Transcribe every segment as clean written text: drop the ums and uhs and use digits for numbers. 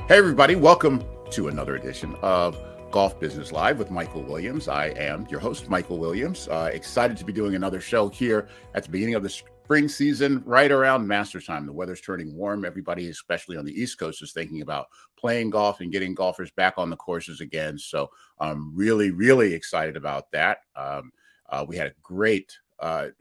Hey, everybody. Welcome to another edition of Golf Business Live with Michael Williams. I am your host, Michael Williams. Excited to be doing another show here at the beginning of the spring season, right around Masters time. The weather's turning warm. Everybody, especially on the East Coast, is thinking about playing golf and getting golfers back on the courses again. So I'm really excited about that. We had a great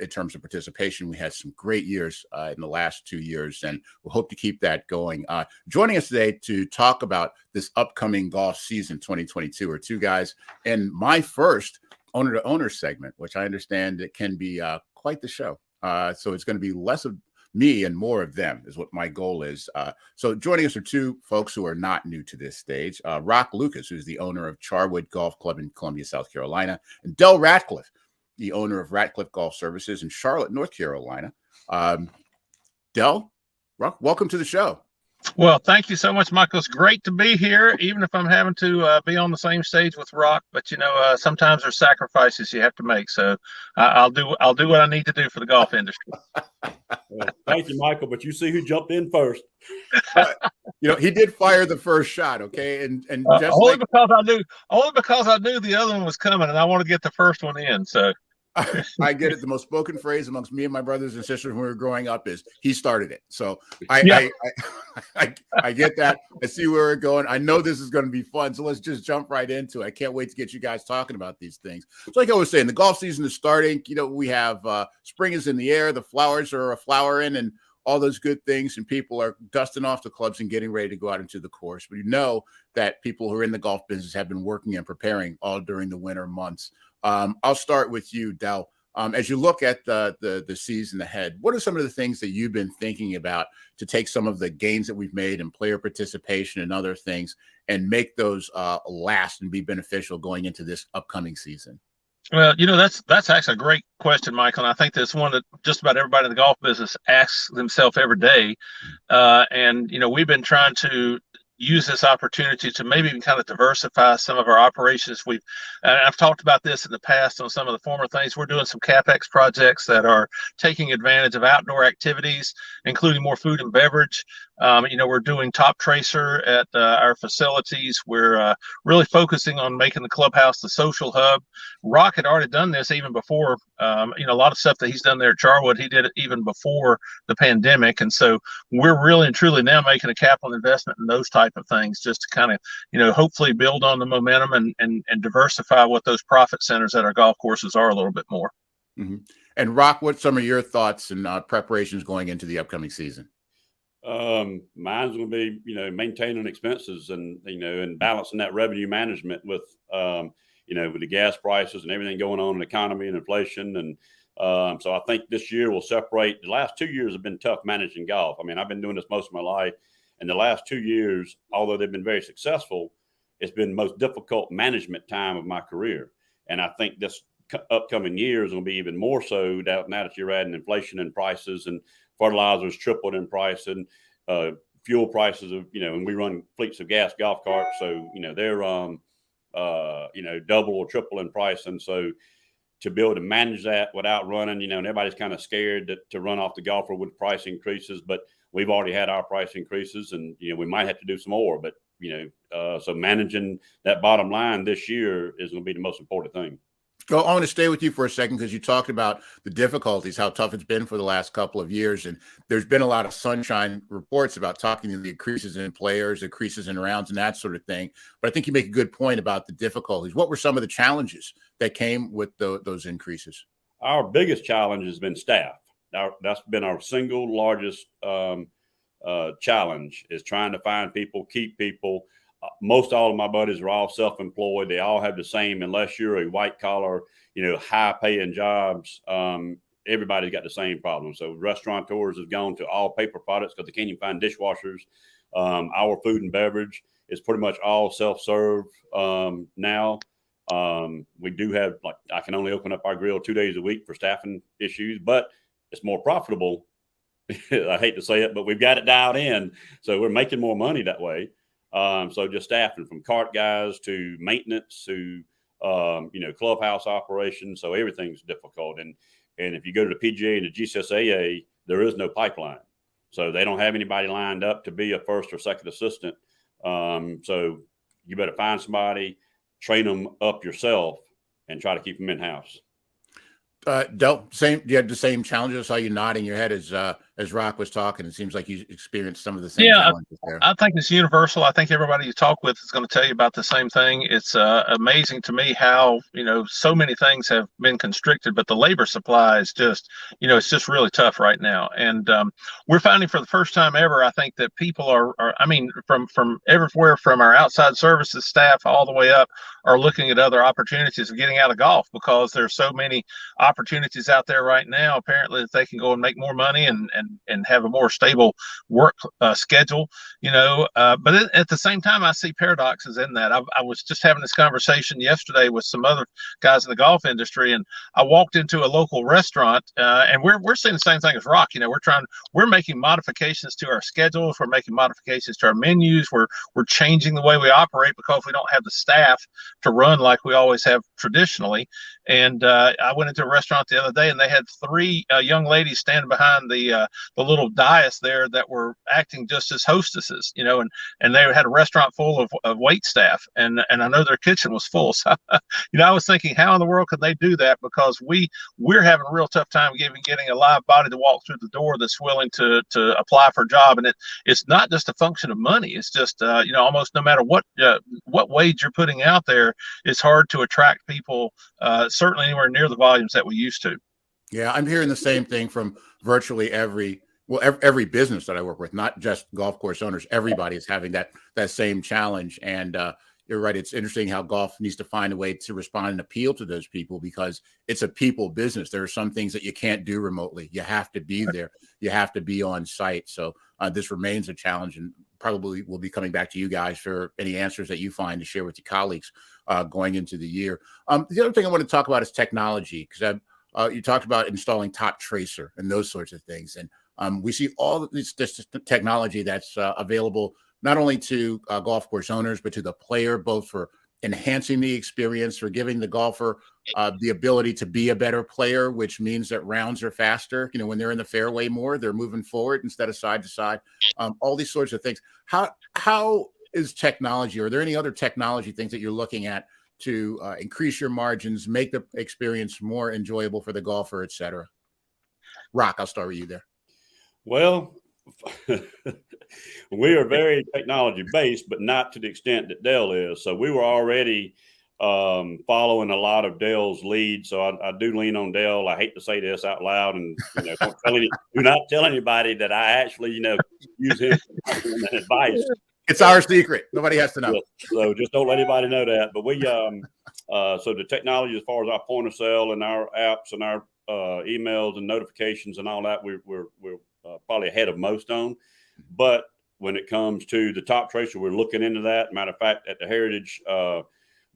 in terms of participation. We had some great years in the last 2 years, and we'll hope to keep that going. Joining us today to talk about this upcoming golf season 2022 are two guys in my first owner-to-owner segment, which I understand it can be quite the show. So it's going to be less of me and more of them is what my goal is. So joining us are two folks who are not new to this stage. Rock Lucas, who's the owner of Charwood Golf Club in Columbia, South Carolina, and Del Ratcliffe, the owner of Ratcliffe Golf Services in Charlotte, North Carolina. Del, Rock, welcome to the show. Well, thank you so much, Michael. It's great to be here, even if I'm having to be on the same stage with Rock. But sometimes there's sacrifices you have to make. So I'll do what I need to do for the golf industry. Well, thank you, Michael. But you see who jumped in first. He did fire the first shot. Okay, and just only because I knew the other one was coming, and I want to get the first one in. So. I get it. The most spoken phrase amongst me and my brothers and sisters when we were growing up is he started it. So I get that. I see where we're going. I know this is going to be fun. So let's just jump right into it. I can't wait to get you guys talking about these things. So like I was saying, the golf season is starting. We have spring is in the air. The flowers are flowering and all those good things. And people are dusting off the clubs and getting ready to go out into the course. But that people who are in the golf business have been working and preparing all during the winter months. I'll start with you, Del. As you look at the season ahead, what are some of the things that you've been thinking about to take some of the gains that we've made in player participation and other things and make those last and be beneficial going into this upcoming season? Well, that's actually a great question, Michael. And I think that's one that just about everybody in the golf business asks themselves every day. And we've been trying to use this opportunity to maybe even kind of diversify some of our operations. I've talked about this in the past on some of the former things. We're doing some CapEx projects that are taking advantage of outdoor activities, including more food and beverage. We're doing top tracer at our facilities. We're really focusing on making the clubhouse the social hub. Rock had already done this even before, a lot of stuff that he's done there at Charwood, he did it even before the pandemic. And so we're really and truly now making a capital investment in those type of things just to kind of, hopefully build on the momentum and diversify what those profit centers at our golf courses are a little bit more. Mm-hmm. And Rock, what's some of your thoughts and preparations going into the upcoming season? Mine's going to be, maintaining expenses and, and balancing that revenue management with, with the gas prices and everything going on in the economy and inflation. And so I think this year will separate. The last 2 years have been tough managing golf. I mean, I've been doing this most of my life. And the last 2 years, although they've been very successful, it's been the most difficult management time of my career. And I think this upcoming year is going to be even more so now that you're adding inflation and prices and fertilizers tripled in price and fuel prices of, and we run fleets of gas golf carts. So, they're, double or triple in price. And so to be able to manage that without running, and everybody's kind of scared to run off the golfer with price increases, but we've already had our price increases and, we might have to do some more, but, so managing that bottom line this year is going to be the most important thing. Well, I want to stay with you for a second because you talked about the difficulties, how tough it's been for the last couple of years. And there's been a lot of sunshine reports about talking to the increases in players, increases in rounds and that sort of thing. But I think you make a good point about the difficulties. What were some of the challenges that came with those increases? Our biggest challenge has been staff. That's been our single largest challenge is trying to find people, keep people. Most all of my buddies are all self-employed. They all have the same, unless you're a white collar, high paying jobs. Everybody's got the same problem. So restaurateurs have gone to all paper products because they can't even find dishwashers. Our food and beverage is pretty much all self-serve now. We do have, I can only open up our grill 2 days a week for staffing issues, but it's more profitable. I hate to say it, but we've got it dialed in. So we're making more money that way. So just staffing from cart guys to maintenance to, clubhouse operations. So everything's difficult. And if you go to the PGA and the GCSAA, there is no pipeline. So they don't have anybody lined up to be a first or second assistant So you better find somebody, train them up yourself, and try to keep them in house. Del, you had the same challenges. I saw you nodding your head as Rock was talking. It seems like you experienced some of the same challenges there. I think it's universal. I think everybody you talk with is going to tell you about the same thing. It's amazing to me how, so many things have been constricted, but the labor supply is just, it's just really tough right now. And we're finding for the first time ever, I think that people are from everywhere, from our outside services staff all the way up, are looking at other opportunities of getting out of golf, because there's so many opportunities out there right now, apparently, that they can go and make more money and have a more stable work schedule, but at the same time, I see paradoxes in that. I was just having this conversation yesterday with some other guys in the golf industry, and I walked into a local restaurant, and we're seeing the same thing as Rock. We're making modifications to our schedules, we're making modifications to our menus, we're changing the way we operate because we don't have the staff to run like we always have traditionally. And I went into a restaurant the other day, and they had three young ladies standing behind the little dais there that were acting just as hostesses, and they had a restaurant full of wait staff, and I know their kitchen was full. So, I was thinking, how in the world could they do that? Because we're having a real tough time getting a live body to walk through the door that's willing to apply for a job. And it's not just a function of money. It's just, almost no matter what wage you're putting out there, it's hard to attract people, certainly anywhere near the volumes that we used to. Yeah, I'm hearing the same thing from virtually every business that I work with, not just golf course owners. Everybody is having that same challenge. And you're right. It's interesting how golf needs to find a way to respond and appeal to those people, because it's a people business. There are some things that you can't do remotely. You have to be there. You have to be on site. So this remains a challenge, and probably will be coming back to you guys for any answers that you find to share with your colleagues going into the year. The other thing I want to talk about is technology, because you talked about installing Top Tracer and those sorts of things. And we see all of this technology that's available not only to golf course owners, but to the player, both for enhancing the experience, for giving the golfer the ability to be a better player, which means that rounds are faster. When they're in the fairway more, they're moving forward instead of side to side. All these sorts of things. How is technology, or are there any other technology things that you're looking at to increase your margins, make the experience more enjoyable for the golfer, et cetera? Rock, I'll start with you there. Well, we are very technology based, but not to the extent that Dell is. So we were already following a lot of Dell's lead. So I do lean on Dell. I hate to say this out loud, and do not tell anybody that I actually use him for advice. It's our secret. Nobody has to know. So just don't let anybody know that. But we so the technology, as far as our point of sale and our apps and our emails and notifications and all that, we're probably ahead of most on. But when it comes to the Top Tracer, we're looking into that. Matter of fact, at the Heritage,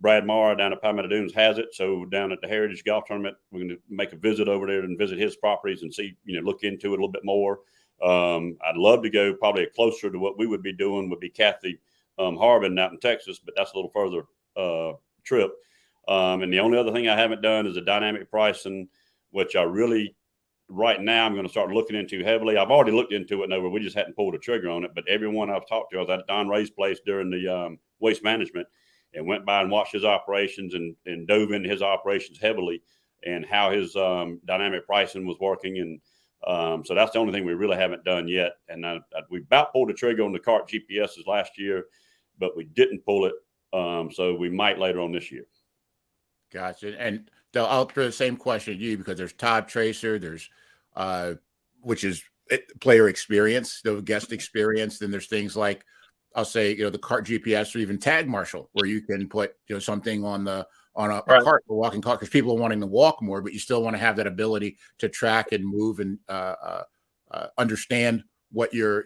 Brad Marr down at Palmetto Dunes has it. So down at the Heritage Golf Tournament, we're going to make a visit over there and visit his properties and see, look into it a little bit more. I'd love to go probably closer to what we would be doing would be Kathy Harbin out in Texas, but that's a little further trip. And the only other thing I haven't done is the dynamic pricing, which I really, right now, I'm going to start looking into heavily. I've already looked into it, we just hadn't pulled a trigger on it. But everyone I've talked to, I was at Don Ray's place during the waste management and went by and watched his operations and dove into his operations heavily and how his dynamic pricing was working. And so that's the only thing we really haven't done yet. And we about pulled the trigger on the cart GPSs last year, but we didn't pull it. So we might later on this year. Gotcha. And I'll throw the same question at you, because there's Top Tracer, there's which is player experience, the guest experience. Then there's things like, I'll say, the cart GPS or even Tag Marshal, where you can put something on a cart, a walking cart, because people are wanting to walk more, but you still want to have that ability to track and move and understand what your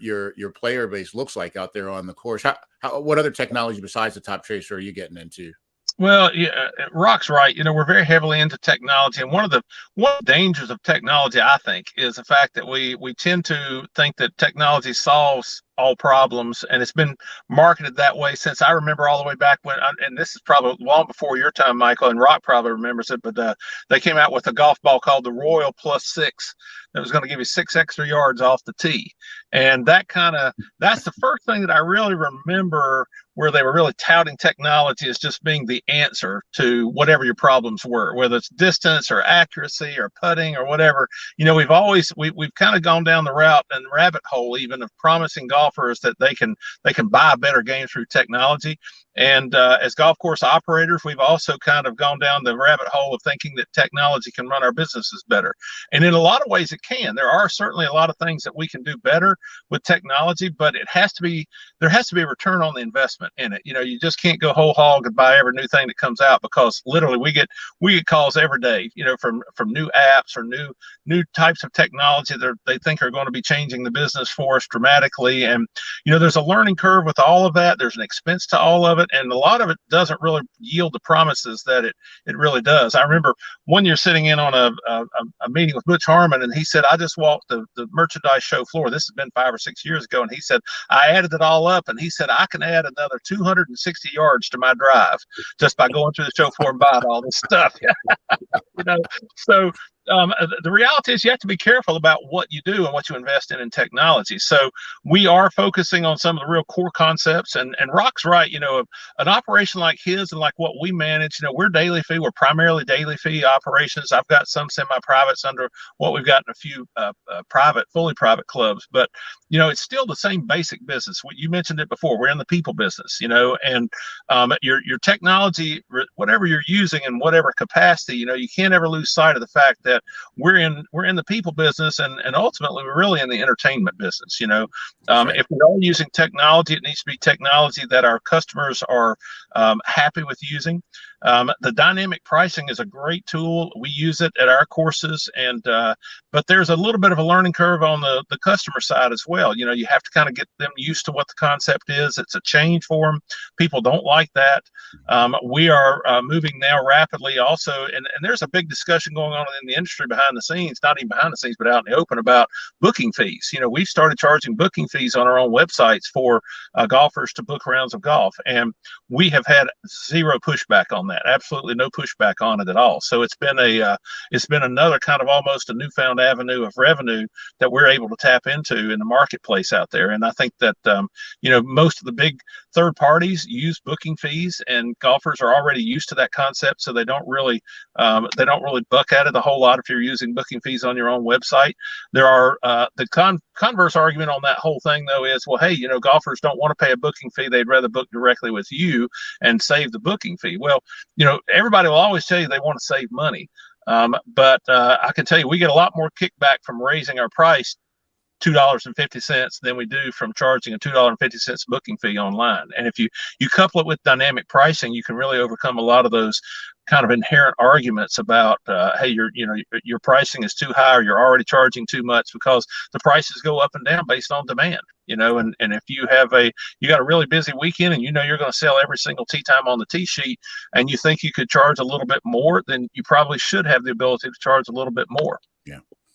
player base looks like out there on the course. What other technology besides the Top Tracer are you getting into? Well, yeah, Rock's right. We're very heavily into technology, and one of the dangers of technology, I think, is the fact that we tend to think that technology solves all problems, and it's been marketed that way since I remember all the way back when. And this is probably long before your time, Michael, and Rock probably remembers it. But they came out with a golf ball called the Royal Plus 6 that was going to give you 6 extra yards off the tee. And that's the first thing that I really remember where they were really touting technology as just being the answer to whatever your problems were, whether it's distance or accuracy or putting or whatever. We've kind of gone down the route and rabbit hole even of promising golfers that they can buy a better game through technology. And as golf course operators, we've also kind of gone down the rabbit hole of thinking that technology can run our businesses better. And in a lot of ways it can. There are certainly a lot of things that we can do better with technology, but there has to be a return on the investment in it. You just can't go whole hog and buy every new thing that comes out, because literally we get calls every day, from new apps or new types of technology that they think are going to be changing the business for us dramatically. And there's a learning curve with all of that. There's an expense to all of it, and a lot of it doesn't really yield the promises that it really does. I remember one year sitting in on a meeting with Butch Harmon, and he said, I just walked the merchandise show floor. This has been 5 or 6 years ago. And he said, I added it all up, and he said, I can add another 260 yards to my drive just by going through the show floor and buying all this stuff. So the reality is you have to be careful about what you do and what you invest in technology. So we are focusing on some of the real core concepts, and Rock's right. An operation like his and like what we manage, we're daily fee. We're primarily daily fee operations. I've got some semi-privates under what we've got in a few fully private clubs, but it's still the same basic business. You mentioned it before. We're in the people business, and your technology, whatever you're using in whatever capacity, you can't ever lose sight of the fact that we're in the people business, and ultimately we're really in the entertainment business. Right. If we're all using technology, it needs to be technology that our customers are happy with using. The dynamic pricing is a great tool. We use it at our courses, but there's a little bit of a learning curve on the customer side as well. You have to kind of get them used to what the concept is. It's a change for them. People don't like that. We are moving now rapidly also, and there's a big discussion going on in the industry behind the scenes, not even behind the scenes, but out in the open, about booking fees. We've started charging booking fees on our own websites for golfers to book rounds of golf, and we have had zero pushback on that. Absolutely no pushback on it at all. So it's been another kind of almost a newfound avenue of revenue that we're able to tap into in the marketplace out there. And I think that most of the big third parties use booking fees, and golfers are already used to that concept, so they don't really buck at it a whole lot if you're using booking fees on your own website. There are the converse argument on that whole thing though is, well, hey, golfers don't want to pay a booking fee. They'd rather book directly with you and save the booking fee. Well, everybody will always tell you they want to save money. But I can tell you, we get a lot more kickback from raising our price $2.50 than we do from charging a $2.50 booking fee online. And if you couple it with dynamic pricing, you can really overcome a lot of those kind of inherent arguments about, hey, your pricing is too high, or you're already charging too much, because the prices go up and down based on demand. And if you got a really busy weekend and you're going to sell every single tee time on the tee sheet, and you think you could charge a little bit more, then you probably should have the ability to charge a little bit more.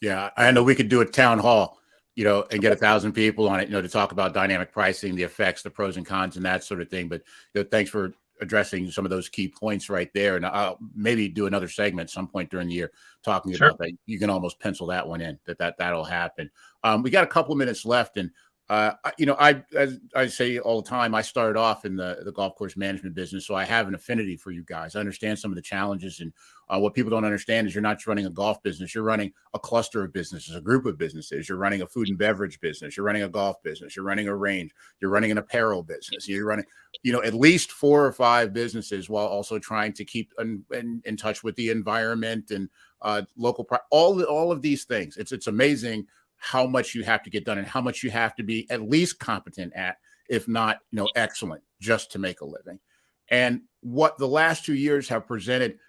Yeah. I know we could do a town hall, and get 1,000 people on it, to talk about dynamic pricing, the effects, the pros and cons, and that sort of thing. But thanks for addressing some of those key points right there. And I'll maybe do another segment at some point during the year talking about that. You can almost pencil that one in, that'll happen. We got a couple of minutes left, and as I say all the time, I started off in the golf course management business, so I have an affinity for you guys. I understand some of the challenges, and what people don't understand is you're not just running a golf business. You're running a cluster of businesses, a group of businesses. You're running a food and beverage business. You're running a golf business. You're running a range. You're running an apparel business. You're running, at least 4 or 5 businesses, while also trying to keep in touch with the environment and local, all of these things. It's amazing how much you have to get done and how much you have to be at least competent at, if not, excellent, just to make a living. And what the last 2 years have presented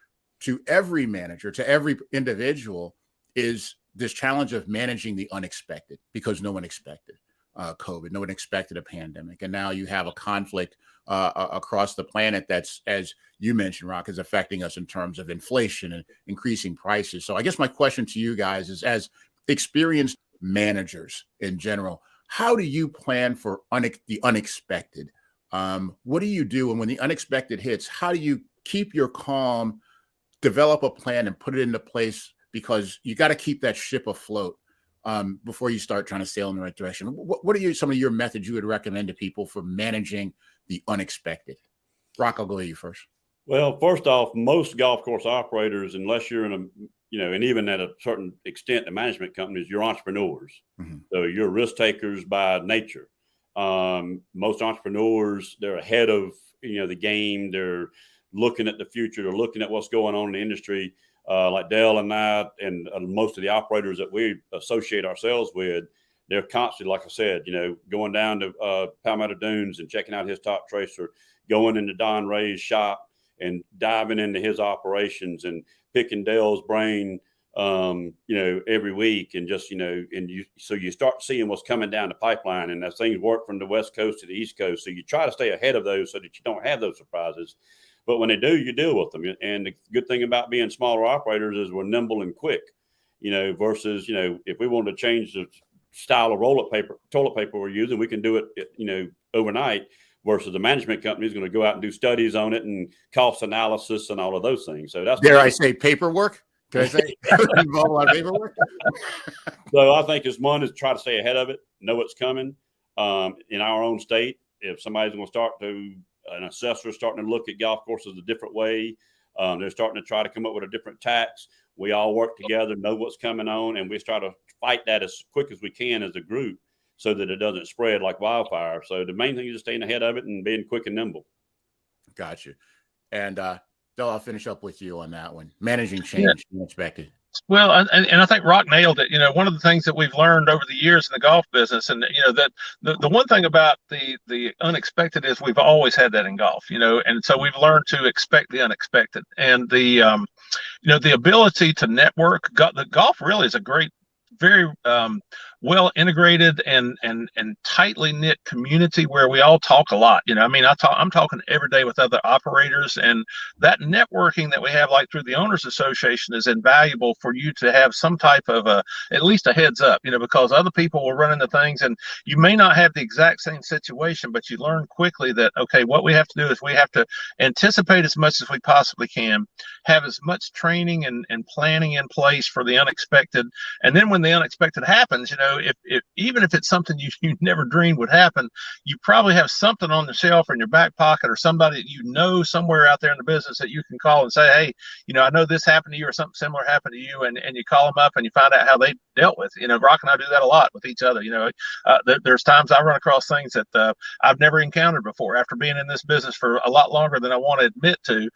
to every manager, to every individual, is this challenge of managing the unexpected, because no one expected COVID. No one expected a pandemic. And now you have a conflict across the planet that's, as you mentioned, Rock, is affecting us in terms of inflation and increasing prices. So I guess my question to you guys is, as experienced managers in general, how do you plan for the unexpected? What do you do? And when the unexpected hits, how do you keep your calm, develop a plan, and put it into place? Because you got to keep that ship afloat before you start trying to sail in the right direction? What are some of your methods you would recommend to people for managing the unexpected? Rock, I'll go to you first. Well, first off, most golf course operators, unless you're in a, and even at a certain extent, the management companies, you're entrepreneurs. Mm-hmm. So you're risk takers by nature. Most entrepreneurs, they're ahead of, the game. They're looking at the future. They're looking at what's going on in the industry. Like Dale and I, and most of the operators that we associate ourselves with, they're constantly, like I said, going down to Palmetto Dunes and checking out his top tracer, going into Don Ray's shop and diving into his operations and picking Dale's brain, every week, and just, so you start seeing what's coming down the pipeline, and as things work from the West Coast to the East Coast. So you try to stay ahead of those so that you don't have those surprises. But when they do, you deal with them. And the good thing about being smaller operators is we're nimble and quick, versus, if we wanted to change the style of toilet paper we're using, we can do it, overnight, versus the management company is going to go out and do studies on it and cost analysis and all of those things. So that's I say paperwork? Can I say involve a lot of paperwork? So I think it's one is try to stay ahead of it, know what's coming. In our own state, if somebody's going to an assessor starting to look at golf courses a different way, they're starting to try to come up with a different tax. We all work together, know what's coming on, and we try to fight that as quick as we can as a group so that it doesn't spread like wildfire. So the main thing is just staying ahead of it and being quick and nimble. Gotcha. And Del, I'll finish up with you on that one. Managing change, unexpected. Well, and I think Rock nailed it. One of the things that we've learned over the years in the golf business, and that the one thing about the unexpected is we've always had that in golf. And so we've learned to expect the unexpected, and the ability to network. The golf really is a great, very well integrated and tightly knit community where we all talk a lot. I'm talking every day with other operators, and that networking that we have, like through the Owners Association, is invaluable for you to have some type of at least a heads up, because other people will run into things and you may not have the exact same situation, but you learn quickly that, okay, what we have to do is we have to anticipate as much as we possibly can, have as much training and planning in place for the unexpected. And then when the unexpected happens, if even if it's something you never dreamed would happen, you probably have something on the shelf or in your back pocket, or somebody that somewhere out there in the business that you can call and say, hey, I know this happened to you or something similar happened to you, and you call them up and you find out how they dealt with. Rock and I do that a lot with each other. There's times I run across things that I've never encountered before after being in this business for a lot longer than I want to admit to,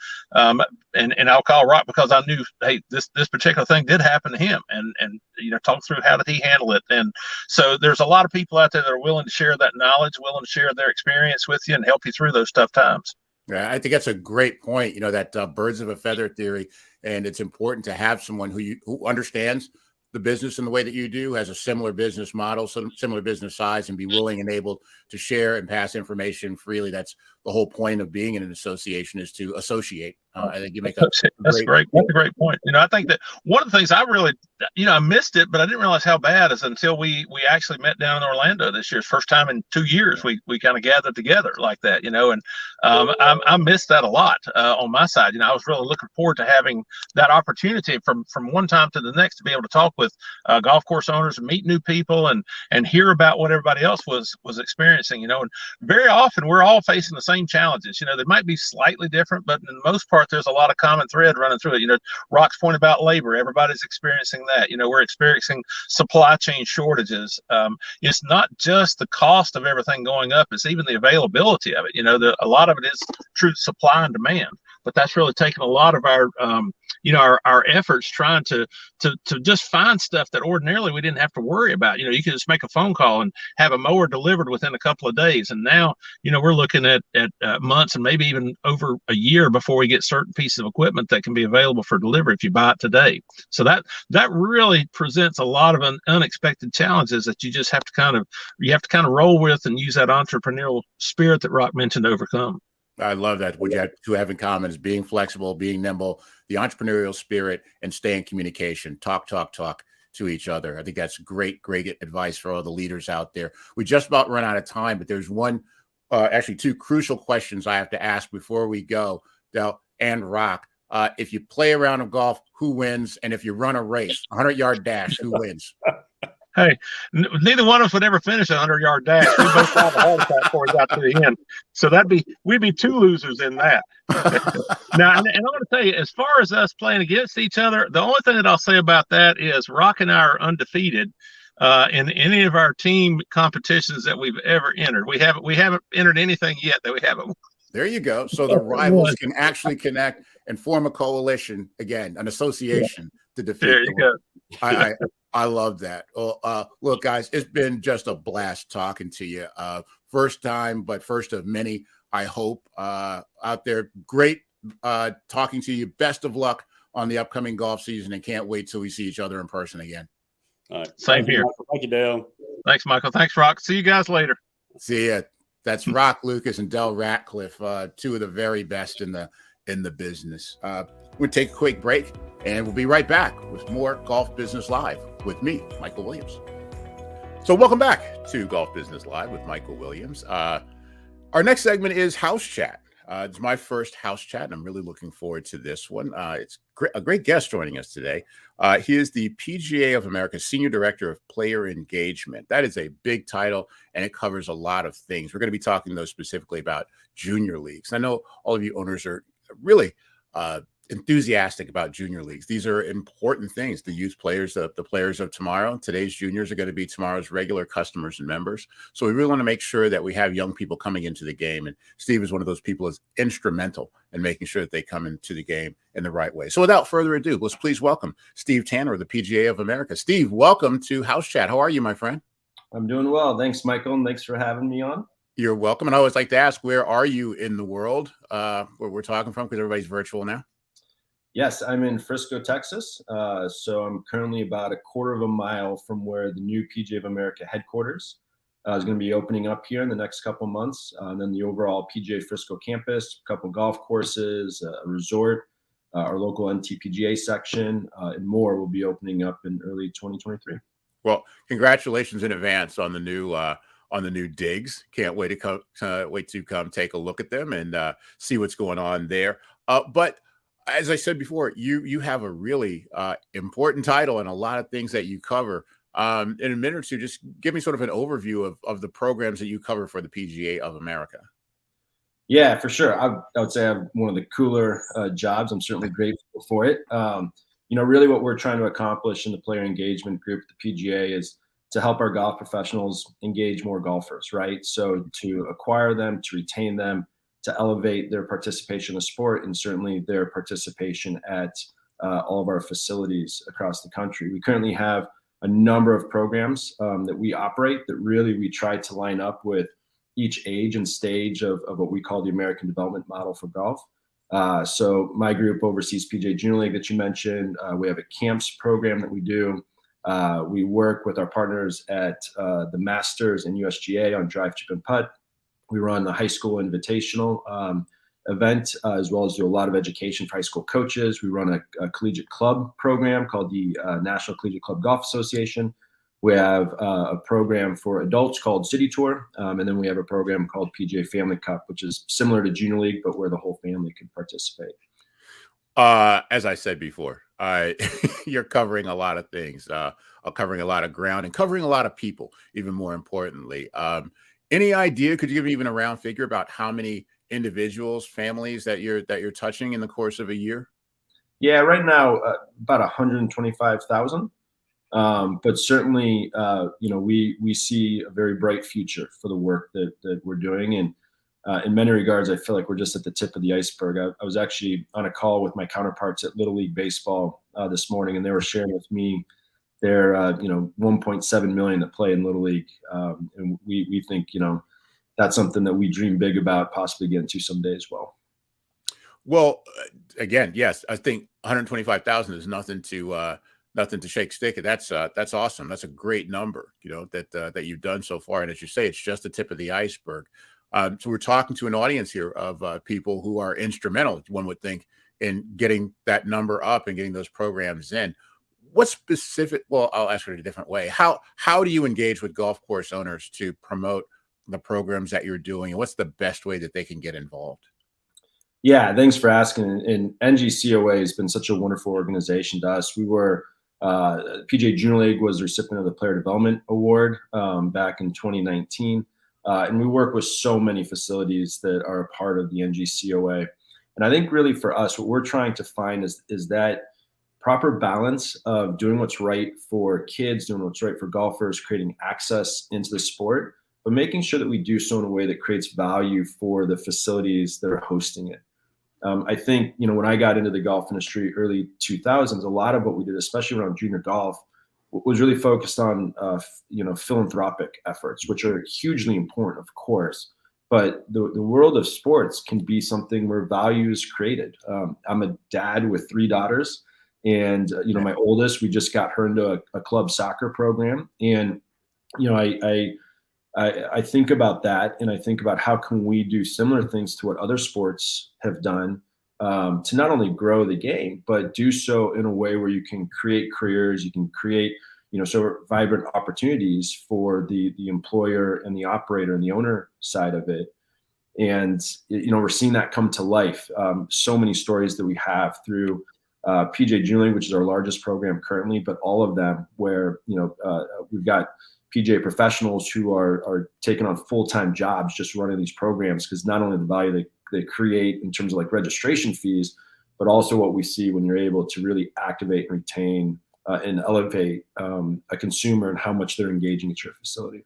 and I'll call Rock because I knew, hey, this particular thing did happen to him, and talk through how did he handle it. And so there's a lot of people out there that are willing to share that knowledge, willing to share their experience with you and help you through those tough times. Yeah, I think that's a great point. That birds of a feather theory, and it's important to have someone who understands the business in the way that you do, has a similar business model, similar business size, and be willing and able to share and pass information freely. That's the whole point of being in an association, is to associate. I think you make that's a great point. I think that one of the things I really, I missed it, but I didn't realize how bad is until we actually met down in Orlando this year. First time in 2 years we kind of gathered together like that, and I missed that a lot on my side. I was really looking forward to having that opportunity from one time to the next to be able to talk with golf course owners and meet new people and hear about what everybody else was experiencing. And very often we're all facing the same challenges. They might be slightly different, but in the most part, there's a lot of common thread running through it. Rock's point about labor, everybody's experiencing that. We're experiencing supply chain shortages. It's not just the cost of everything going up, it's even the availability of it. A lot of it is true supply and demand, but that's really taken a lot of our our efforts trying to just find stuff that ordinarily we didn't have to worry about. You could just make a phone call and have a mower delivered within a couple of days. And now, we're looking at months and maybe even over a year before we get certain pieces of equipment that can be available for delivery if you buy it today. So that really presents a lot of unexpected challenges that you just have to kind of roll with and use that entrepreneurial spirit that Rock mentioned to overcome. I love that. What you have to have in common is being flexible, being nimble, the entrepreneurial spirit, and stay in communication. Talk to each other. I think that's great advice for all the leaders out there. We just about run out of time, but there's actually two crucial questions I have to ask before we go, Del and Rock. If you play a round of golf, who wins? And if you run a race, 100-yard dash, who wins? Hey, neither one of us would ever finish a 100-yard dash. We both have a heart attack before we got to the end. So we'd be two losers in that. Now, and I want to tell you, as far as us playing against each other, the only thing that I'll say about that is Rock and I are undefeated in any of our team competitions that we've ever entered. We haven't entered anything yet that we haven't. There you go. So the rivals can actually connect and form a coalition again, an association to defeat. There you go. I love that. Well, look, guys, it's been just a blast talking to you. First time, but first of many, I hope, out there. Great talking to you. Best of luck on the upcoming golf season, and can't wait till we see each other in person again. All right. Same here. Thank you, Dale. Thanks, Michael. Thanks, Rock. See you guys later. See ya. That's Rock Lucas and Del Ratcliffe, two of the very best in the business. We'll take a quick break, and we'll be right back with more Golf Business Live with me, Michael Williams. So welcome back to Golf Business Live with Michael Williams. Our next segment is House Chat. It's my first house chat, and I'm really looking forward to this one. It's a great guest joining us today. He is the PGA of America Senior Director of Player Engagement. That is a big title, and it covers a lot of things. We're going to be talking, though, specifically about junior leagues. I know all of you owners are really enthusiastic about junior leagues. These are important things. The youth players, the players of tomorrow. Today's juniors are going to be tomorrow's regular customers and members. So we really want to make sure that we have young people coming into the game. And Steve is one of those people who's instrumental in making sure that they come into the game in the right way. So without further ado, let's please welcome Steve Tanner of the PGA of America. Steve, welcome to House Chat. How are you, my friend? I'm doing well. Thanks, Michael. And thanks for having me on. You're welcome. And I always like to ask, where are you in the world where we're talking from? Because everybody's virtual now. Yes, I'm in Frisco, Texas. So I'm currently about a quarter of a mile from where the new PGA of America headquarters is going to be opening up here in the next couple of months. And then the overall PGA Frisco campus, a couple golf courses, a resort, our local NTPGA section, and more will be opening up in early 2023. Well, congratulations in advance on the new digs. Can't wait to come take a look at them and see what's going on there. But as I said before, you have a really important title and a lot of things that you cover. In a minute or two, just give me sort of an overview of the programs that you cover for the PGA of America. Yeah, for sure. I would say I have one of the cooler jobs. I'm certainly grateful for it. Really what we're trying to accomplish in the player engagement group at the PGA is to help our golf professionals engage more golfers, right? So to acquire them, to retain them, to elevate their participation in the sport, and certainly their participation at all of our facilities across the country. We currently have a number of programs that we operate that really we try to line up with each age and stage of what we call the American development model for golf. So my group oversees PGA Jr League that you mentioned. We have a camps program that we do. We work with our partners at the Masters and USGA on drive, chip, and putt. We run the high school invitational event, as well as do a lot of education for high school coaches. We run a collegiate club program called the National Collegiate Club Golf Association. We have a program for adults called City Tour. And then we have a program called PGA Family Cup, which is similar to Junior League, but where the whole family can participate. As I said before, you're covering a lot of things, covering a lot of ground and covering a lot of people, even more importantly. Any idea, could you give me even a round figure about how many individuals, families that you're touching in the course of a year? Yeah, right now, about 125,000. But certainly, we see a very bright future for the work that we're doing. And in many regards, I feel like we're just at the tip of the iceberg. I was actually on a call with my counterparts at Little League Baseball this morning, and they were sharing with me their 1.7 million that play in Little League. And we think, that's something that we dream big about possibly getting to someday as well. Well, again, yes, I think 125,000 is nothing to shake stick at. That's awesome. That's a great number, that you've done so far. And as you say, it's just the tip of the iceberg. So we're talking to an audience here of people who are instrumental, one would think, in getting that number up and getting those programs in. What specific? Well, I'll ask it a different way. How do you engage with golf course owners to promote the programs that you're doing, and what's the best way that they can get involved? Yeah, thanks for asking. And NGCOA has been such a wonderful organization to us. We were PGA Junior League was the recipient of the Player Development Award back in 2019. And we work with so many facilities that are a part of the NGCOA. And I think really for us, what we're trying to find is that proper balance of doing what's right for kids, doing what's right for golfers, creating access into the sport, but making sure that we do so in a way that creates value for the facilities that are hosting it. I think, when I got into the golf industry early 2000s, a lot of what we did, especially around junior golf, was really focused on, philanthropic efforts, which are hugely important, of course. But the world of sports can be something where value is created. I'm a dad with 3 daughters, and my oldest, we just got her into a club soccer program, and I think about that, and I think about how can we do similar things to what other sports have done to not only grow the game, but do so in a way where you can create careers, you can create, so vibrant opportunities for the employer and the operator and the owner side of it. And, we're seeing that come to life. So many stories that we have through PGA Jr, which is our largest program currently, but all of them where, we've got PGA professionals who are taking on full-time jobs just running these programs, because not only the value they create in terms of like registration fees, but also what we see when you're able to really activate and retain and elevate a consumer and how much they're engaging at your facility.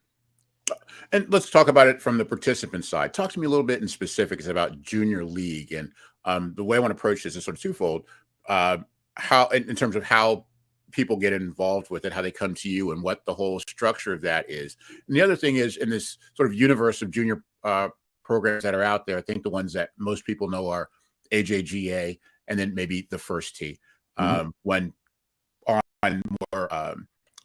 And let's talk about it from the participant side. Talk to me a little bit in specifics about Junior League. And the way I want to approach this is sort of twofold. How, in terms of how people get involved with it, how they come to you, and what the whole structure of that is. And the other thing is, in this sort of universe of junior programs that are out there, I think the ones that most people know are AJGA and then maybe the First Tee. When on more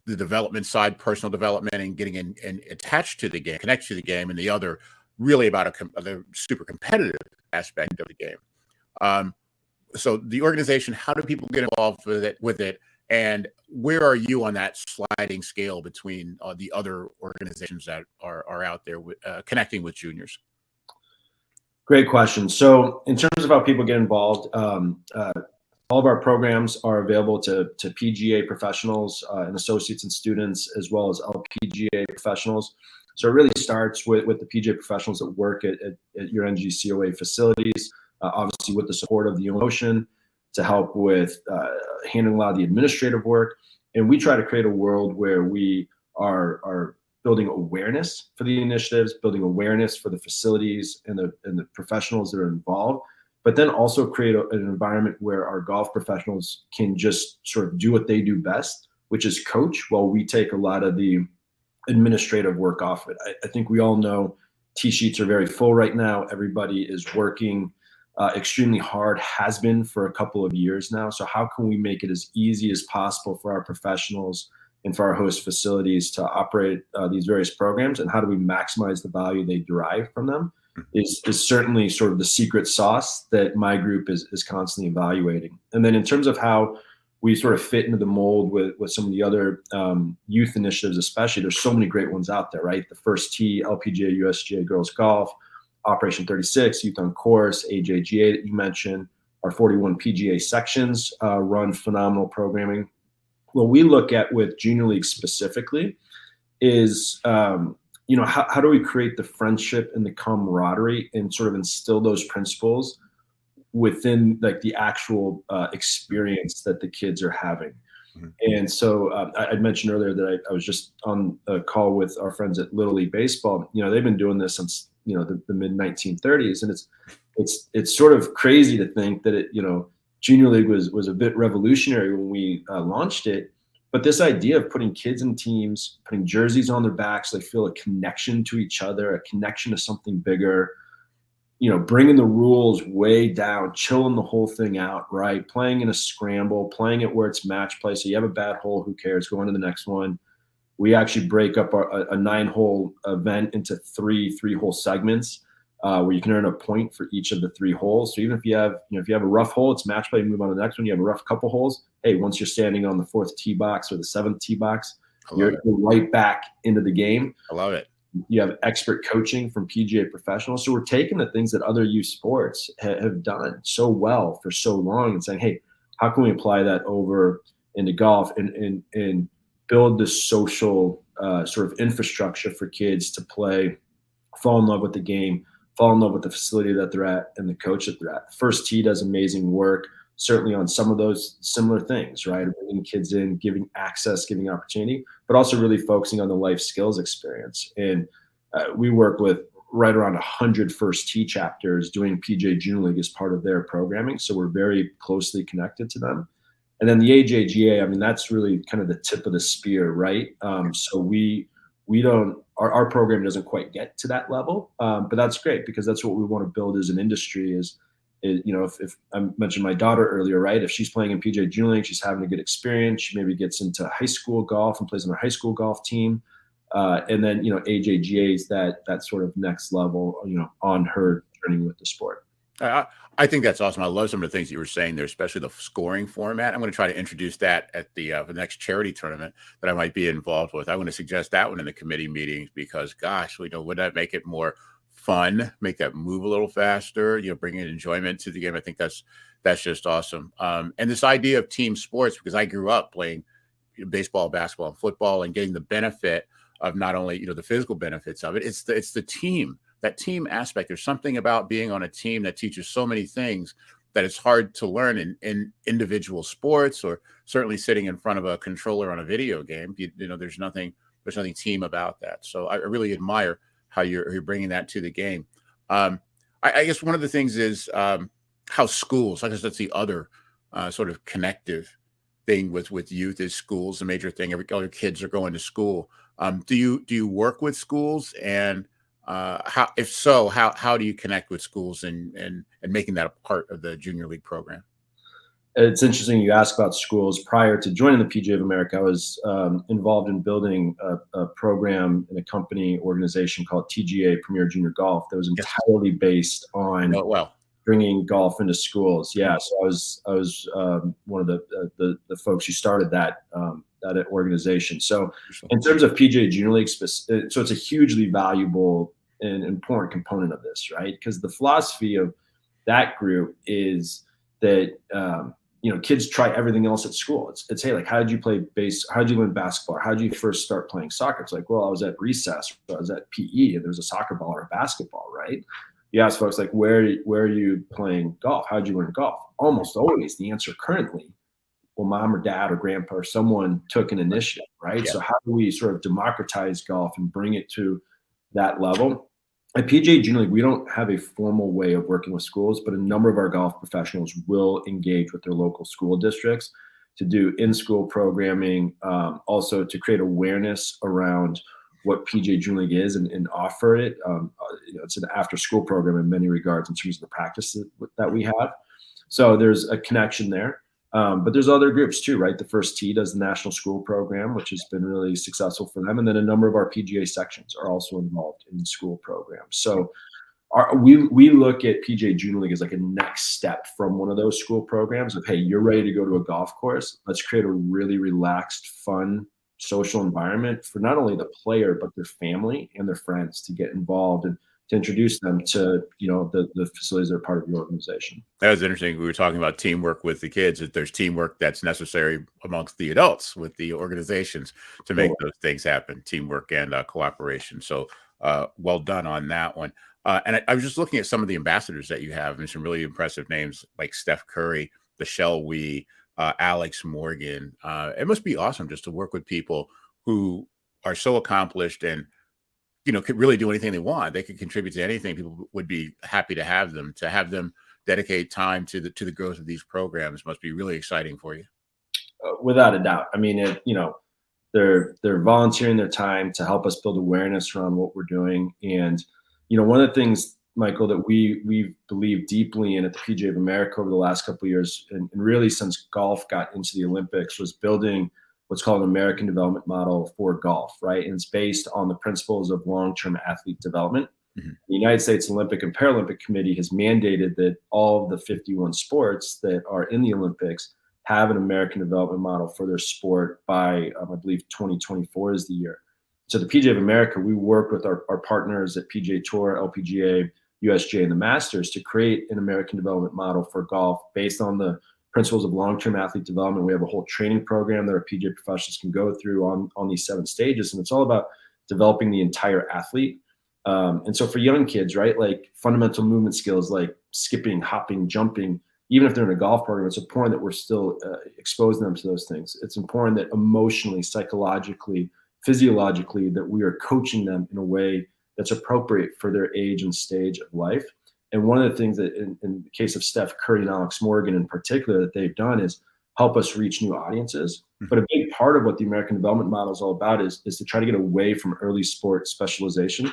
the development side, personal development, and getting in and attached to the game, connected to the game, and the other really about the super competitive aspect of the game. So the organization, how do people get involved with it? And where are you on that sliding scale between the other organizations that are out there connecting with juniors? Great question. So in terms of how people get involved, all of our programs are available to PGA professionals and associates and students, as well as LPGA professionals. So it really starts with the PGA professionals that work at your NGCOA facilities, obviously with the support of the Ocean to help with handling a lot of the administrative work. And we try to create a world where we are building awareness for the initiatives, building awareness for the facilities and the professionals that are involved, but then also create an environment where our golf professionals can just sort of do what they do best, which is coach, while we take a lot of the administrative work off it. I think we all know tee sheets are very full right now. Everybody is working extremely hard, has been for a couple of years now. So how can we make it as easy as possible for our professionals and for our host facilities to operate these various programs, and how do we maximize the value they derive from them is certainly sort of the secret sauce that my group is constantly evaluating. And then in terms of how we sort of fit into the mold with some of the other youth initiatives, especially, there's so many great ones out there, right? The First Tee, LPGA, USGA Girls Golf, Operation 36, Youth on Course, AJGA that you mentioned, our 41 PGA sections run phenomenal programming. What we look at with Junior League specifically is, how do we create the friendship and the camaraderie and sort of instill those principles within like the actual experience that the kids are having. And so I mentioned earlier that I was just on a call with our friends at Little League Baseball. They've been doing this since the mid 1930s, and it's sort of crazy to think that Junior League was a bit revolutionary when we launched it. But this idea of putting kids in teams, putting jerseys on their backs, they feel a connection to each other, a connection to something bigger, bringing the rules way down, chilling the whole thing out, right? Playing in a scramble, playing it where it's match play. So you have a bad hole, who cares? Go on to the next one. We actually break up a 9-hole event into three-hole segments where you can earn a point for each of the 3 holes. So even if you have, if you have a rough hole, it's match play, you move on to the next one. You have a rough couple holes. Hey, once you're standing on the 4th tee box or the 7th tee box, you're right back into the game. I love it. You have expert coaching from PGA professionals. So we're taking the things that other youth sports have done so well for so long and saying, hey, how can we apply that over into golf and build this social sort of infrastructure for kids to play, fall in love with the game, fall in love with the facility that they're at and the coach that they're at. First Tee does amazing work, certainly on some of those similar things, right? Bringing kids in, giving access, giving opportunity, but also really focusing on the life skills experience. And we work with right around 100 First Tee chapters doing PGA Junior League as part of their programming. So we're very closely connected to them. And then the AJGA, I mean, that's really kind of the tip of the spear, right? So we don't, our program doesn't quite get to that level, but that's great because that's what we want to build as an industry is you know, if I mentioned my daughter earlier, right? If she's playing in PGA Junior League, she's having a good experience. She maybe gets into high school golf and plays on a high school golf team. And then, you know, AJGA is that sort of next level, you know, on her journey with the sport. I think that's awesome. I love some of the things you were saying there, especially the scoring format. I'm going to try to introduce that at the next charity tournament that I might be involved with. I want to suggest that one in the committee meetings because, gosh, you know, would that make it more fun, make that move a little faster, you know, bringing enjoyment to the game. I think that's just awesome. And this idea of team sports, because I grew up playing baseball, basketball, and football and getting the benefit of not only, you know, the physical benefits of it, it's the team, that team aspect. There's something about being on a team that teaches so many things that it's hard to learn in individual sports or certainly sitting in front of a controller on a video game. You know, there's nothing team about that. So I really admire how you're bringing that to the game. I guess one of the things is how schools, I guess that's the other sort of connective thing with youth is schools, a major thing. All your kids are going to school. Do you work with schools, and if so, how do you connect with schools and making that a part of the junior league program? It's interesting you ask about schools. Prior to joining the PGA of America, I was involved in building a program in a company organization called PGA Premier Junior Golf that was entirely based on bringing golf into schools. Yeah, so I was one of the folks who started that organization. So in terms of PGA Junior League, so it's a hugely valuable and important component of this, right? Because the philosophy of that group is that you know, kids try everything else at school. It's hey, like, how did you play how did you learn basketball? How did you first start playing soccer? It's like, well, I was at recess, I was at PE, and there was a soccer ball or a basketball, right? You ask folks like, where are you playing golf? How did you learn golf? Almost always the answer currently, well, mom or dad or grandpa or someone took an initiative, right? Yeah. So how do we sort of democratize golf and bring it to that level? At PGA Junior League, we don't have a formal way of working with schools, but a number of our golf professionals will engage with their local school districts to do in-school programming, also to create awareness around what PGA Junior League is and offer it. You know, it's an after-school program in many regards in terms of the practice that we have. So there's a connection there. But there's other groups too, right? The First Tee does the national school program, which has been really successful for them. And then a number of our PGA sections are also involved in school programs. So we look at PGA Junior League as like a next step from one of those school programs of, hey, you're ready to go to a golf course. Let's create a really relaxed, fun, social environment for not only the player, but their family and their friends to get involved and to introduce them to, you know, the facilities that are part of the organization. That was interesting. We were talking about teamwork with the kids. That there's teamwork that's necessary amongst the adults with the organizations to make those things happen. Teamwork and cooperation. So well done on that one. And I was just looking at some of the ambassadors that you have, and some really impressive names like Steph Curry, Michelle Wee, Alex Morgan. It must be awesome just to work with people who are so accomplished and, you know, could really do anything they want. They could contribute to anything. People would be happy to have them dedicate time to the growth of these programs must be really exciting for you. Without a doubt. I mean, you know, they're volunteering their time to help us build awareness around what we're doing. And, you know, one of the things, Michael, that we believe deeply in at the PGA of America over the last couple of years, and really since golf got into the Olympics, was building what's called an American development model for golf, right? And it's based on the principles of long-term athlete development. Mm-hmm. The United States Olympic and Paralympic Committee has mandated that all of the 51 sports that are in the Olympics have an American development model for their sport by, I believe, 2024 is the year. So the PGA of America, we work with our partners at PGA Tour, LPGA, USGA, and the Masters to create an American development model for golf based on the principles of long-term athlete development. We have a whole training program that our PGA professionals can go through on these 7 stages. And it's all about developing the entire athlete. And so for young kids, right, like fundamental movement skills like skipping, hopping, jumping, even if they're in a golf program, it's important that we're still exposing them to those things. It's important that emotionally, psychologically, physiologically, that we are coaching them in a way that's appropriate for their age and stage of life. And one of the things that in the case of Steph Curry and Alex Morgan in particular that they've done is help us reach new audiences. But a big part of what the American development model is all about is to try to get away from early sport specialization.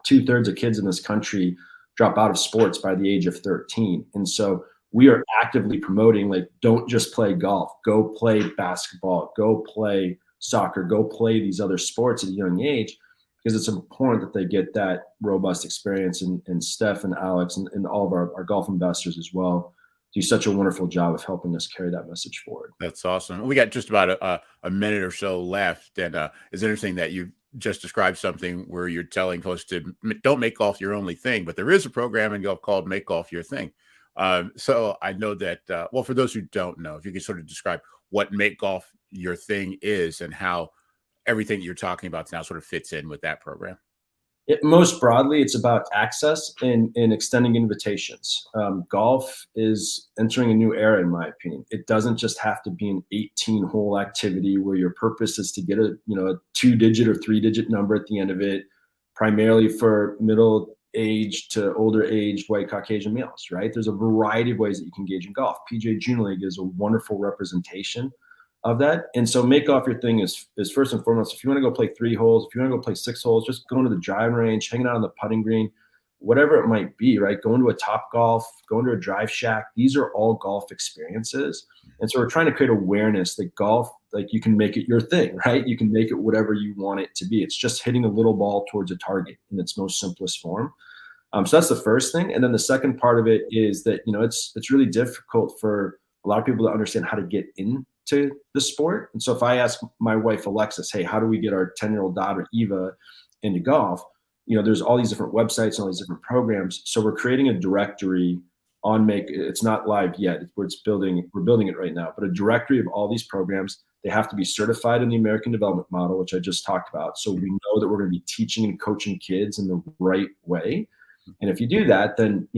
2/3 of kids in this country drop out of sports by the age of 13. And so we are actively promoting, like, don't just play golf, go play basketball, go play soccer, go play these other sports at a young age, because it's important that they get that robust experience. And Steph and Alex and all of our golf investors as well do such a wonderful job of helping us carry that message forward. That's awesome. We got just about a minute or so left. And it's interesting that you just described something where you're telling folks to don't make golf your only thing, but there is a program in golf called Make Golf Your Thing. So I know that, well, for those who don't know, if you could sort of describe what Make Golf Your Thing is and how everything you're talking about now sort of fits in with that program. Most broadly, it's about access and extending invitations. Golf is entering a new era, in my opinion. It doesn't just have to be an 18-hole activity where your purpose is to get a 2-digit or 3-digit number at the end of it, primarily for middle-aged to older-aged white Caucasian males, right? There's a variety of ways that you can engage in golf. PGA Junior League is a wonderful representation of that. And so Make Golf Your Thing is first and foremost, if you want to go play 3 holes, if you want to go play 6 holes, just going to the driving range, hanging out on the putting green, whatever it might be, right? Going to a Top Golf, going to a Drive Shack. These are all golf experiences. And so we're trying to create awareness that golf, like, you can make it your thing, right? You can make it whatever you want it to be. It's just hitting a little ball towards a target in its most simplest form. So that's the first thing. And then the second part of it is that, it's really difficult for a lot of people to understand how to get into the sport. And so if I ask my wife, Alexis, hey, how do we get our 10-year-old daughter, Eva, into golf? There's all these different websites and all these different programs. So we're creating a directory on it's not live yet. We're building it right now, but a directory of all these programs. They have to be certified in the American development model, which I just talked about. So we know that we're going to be teaching and coaching kids in the right way. And if you do that, then,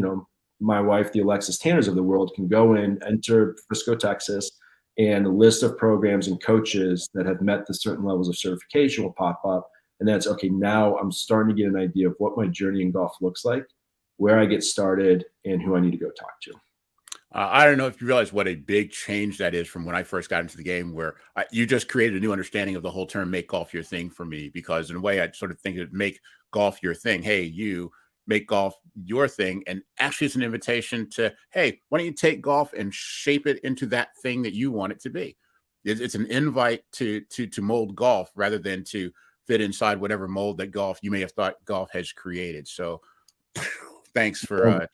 my wife, the Alexis Tanners of the world, can go in, enter Frisco, Texas, and a list of programs and coaches that have met the certain levels of certification will pop up. And that's okay. Now I'm starting to get an idea of what my journey in golf looks like, where I get started, and who I need to go talk to. I don't know if you realize what a big change that is from when I first got into the game, where you just created a new understanding of the whole term Make Golf Your Thing for me, because in a way I sort of think it make golf your thing. Hey, you make golf your thing. And actually it's an invitation to, hey, why don't you take golf and shape it into that thing that you want it to be? It's an invite to mold golf rather than to fit inside whatever mold that you may have thought golf has created. So thanks for doing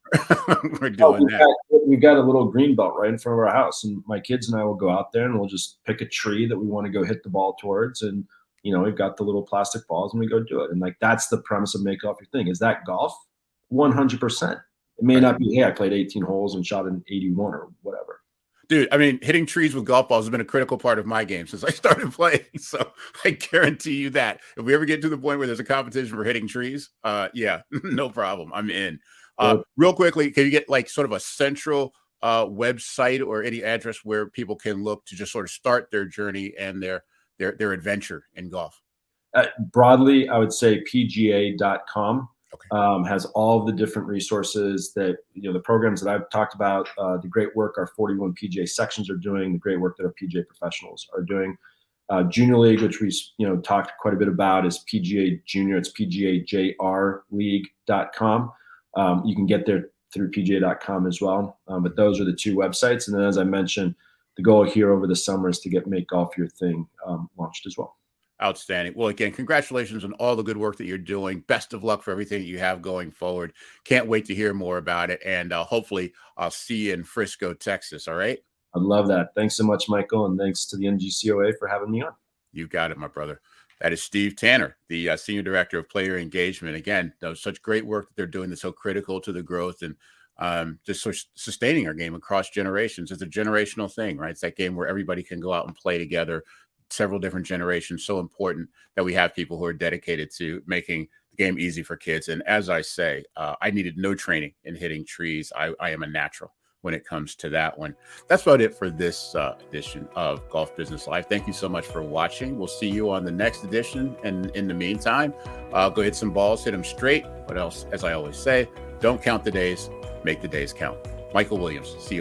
that. We've got a little green belt right in front of our house, and my kids and I will go out there and we'll just pick a tree that we want to go hit the ball towards. And, we've got the little plastic balls and we go do it. And that's the premise of Make Golf Your Thing. Is that golf? 100%. It may not be, hey, I played 18 holes and shot an 81 or whatever. Dude, I mean, hitting trees with golf balls has been a critical part of my game since I started playing. So I guarantee you that if we ever get to the point where there's a competition for hitting trees, yeah, no problem. I'm in. Real quickly, can you get like sort of a central website or any address where people can look to just sort of start their journey and their adventure in golf? Broadly, I would say PGA.com. Okay. Has all of the different resources that, the programs that I've talked about, the great work our 41 PGA sections are doing, the great work that our PGA professionals are doing. Junior League, which we, talked quite a bit about, is PGA Junior. It's PGAJRleague.com. You can get there through PGA.com as well. But those are the 2 websites. And then, as I mentioned, the goal here over the summer is to get Make Golf Your Thing launched as well. Outstanding. Well, again, congratulations on all the good work that you're doing. Best of luck for everything that you have going forward. Can't wait to hear more about it. And hopefully I'll see you in Frisco, Texas. All right. I'd love that. Thanks so much, Michael. And thanks to the NGCOA for having me on. You got it, my brother. That is Steve Tanner, the Senior Director of Player Engagement. Again, such great work that they're doing that's so critical to the growth and just sustaining our game across generations. It's a generational thing, right? It's that game where everybody can go out and play together, several different generations. So important that we have people who are dedicated to making the game easy for kids. And as I say, I needed no training in hitting trees. I am a natural when it comes to that one. That's about it for this edition of Golf Business Live. Thank you so much for watching. We'll see you on the next edition. And in the meantime, go hit some balls, hit them straight. What else? As I always say, don't count the days, make the days count. Michael Williams, see you.